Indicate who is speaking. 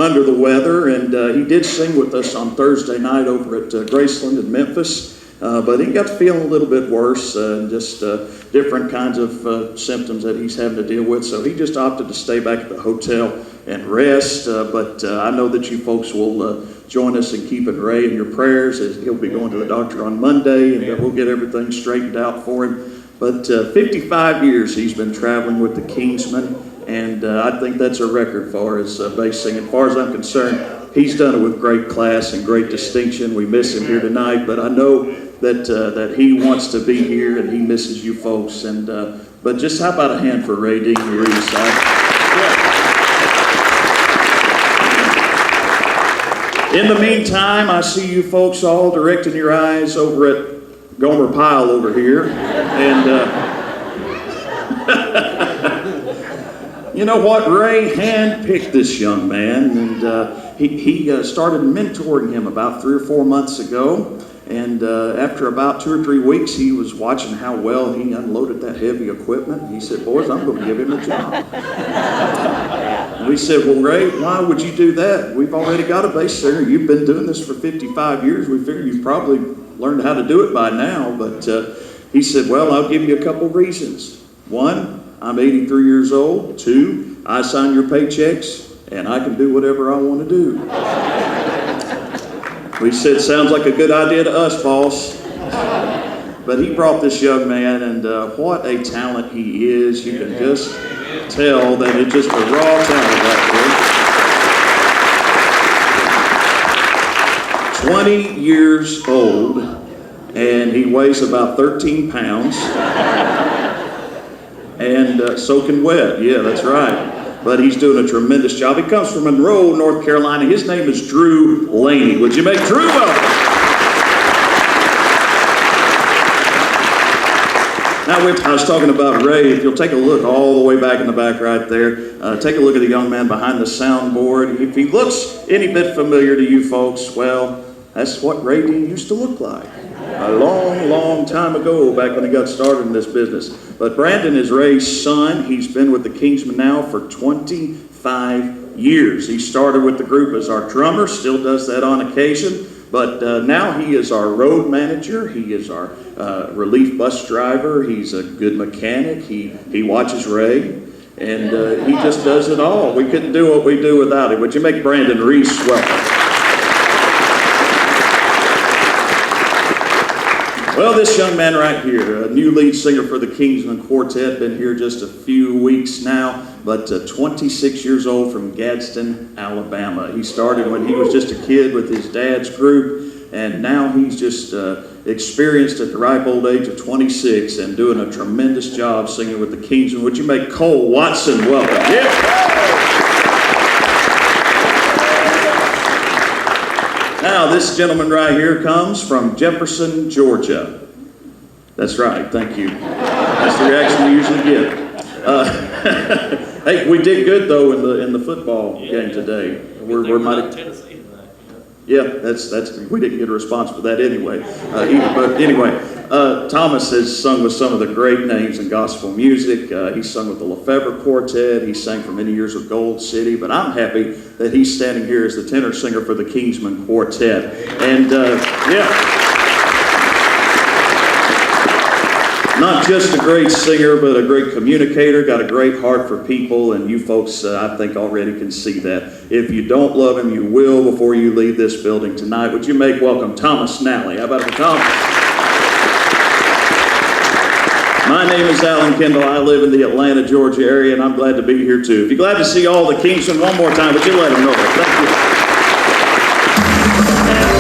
Speaker 1: under the weather, and he did sing with us on Thursday night over at Graceland in Memphis. But he got to feeling a little bit worse, just different kinds of symptoms that he's having to deal with. So he just opted to stay back at the hotel and rest. But I know that you folks will join us in keeping Ray in your prayers, as he'll be going to the doctor on Monday, and we'll get everything straightened out for him. But 55 years he's been traveling with the Kingsmen, and I think that's a record for his bass singing. As far as I'm concerned, he's done it with great class and great distinction. We miss him here tonight, but I know that he wants to be here and he misses you folks. And but just how about a hand for Ray Dean here east side? Yeah. In the meantime, I see you folks all directing your eyes over at Gomer Pyle over here, and you know what? Ray handpicked this young man, and he started mentoring him about 3 or 4 months ago. And after about 2 or 3 weeks, he was watching how well he unloaded that heavy equipment. He said, "Boys, I'm going to give him a job." And we said, "Well, Ray, why would you do that? We've already got a bass singer. You've been doing this for 55 years. We figured you've probably learned how to do it by now." But he said, "Well, I'll give you a couple reasons. 1, I'm 83 years old. 2, I sign your paychecks, and I can do whatever I want to do." We said, "Sounds like a good idea to us, boss." But he brought this young man, and what a talent he is. You can just tell that it's just a raw talent right there. 20 years old, and he weighs about 13 pounds. And soaking wet, yeah, that's right. But he's doing a tremendous job. He comes from Monroe, North Carolina. His name is Drew Laney. Would you make Drew welcome? Now, I was talking about Ray. If you'll take a look all the way back in the back right there, take a look at the young man behind the soundboard. If he looks any bit familiar to you folks, well, that's what Ray Dean used to look like a long, long time ago, back when he got started in this business. But Brandon is Ray's son. He's been with the Kingsmen now for 25 years. He started with the group as our drummer, still does that on occasion, but now he is our road manager. He is our relief bus driver. He's a good mechanic. He watches Ray, and he just does it all. We couldn't do what we do without him. Would you make Brandon Reese welcome? Well, this young man right here, a new lead singer for the Kingsmen Quartet, been here just a few weeks now, but 26 years old from Gadsden, Alabama. He started when he was just a kid with his dad's group, and now he's just experienced at the ripe old age of 26 and doing a tremendous job singing with the Kingsmen. Would you make Cole Watson welcome? Yeah. Now, this gentleman right here comes from Jefferson, Georgia. That's right, thank you. That's the reaction we usually get. Hey, we did good though in the football game today. We're mighty. Yeah, that's we didn't get a response for that anyway. But anyway, Thomas has sung with some of the great names in gospel music. He's sung with the Lefebvre Quartet. He sang for many years with Gold City. But I'm happy that he's standing here as the tenor singer for the Kingsmen Quartet. And yeah, not just a great singer, but a great communicator. Got a great heart for people, and you folks, I think, already can see that. If you don't love him, you will before you leave this building tonight. Would you make welcome Thomas Nalley? How about it, Thomas? My name is Alan Kendall. I live in the Atlanta, Georgia area, and I'm glad to be here too. If you're glad to see all the Kingsmen one more time, would you let them know that? Thank you.